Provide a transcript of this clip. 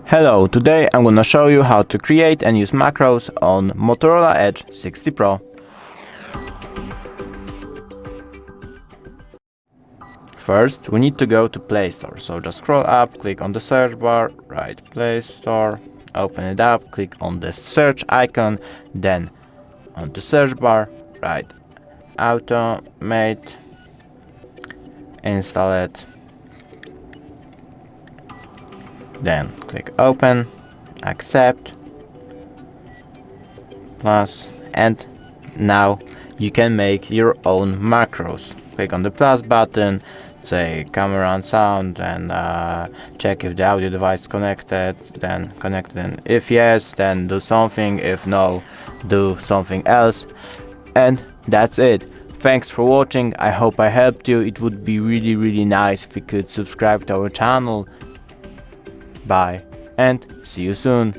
Hello, today I'm gonna show you how to create and use macros on Motorola Edge 60 Pro. First, we need to go to Play Store, so just scroll up, click on the search bar, write Play Store, open it up, click on the search icon, then on the search bar, write Automate, install it, then click open, accept, plus, and now you can make your own macros. Click on the plus button, say camera and sound, and check if the audio device is connected, then connect it. If yes, then do something, if no, do something else, and that's it. Thanks for watching. I hope I helped you. It would be really nice if you could subscribe to our channel. Bye and see you soon.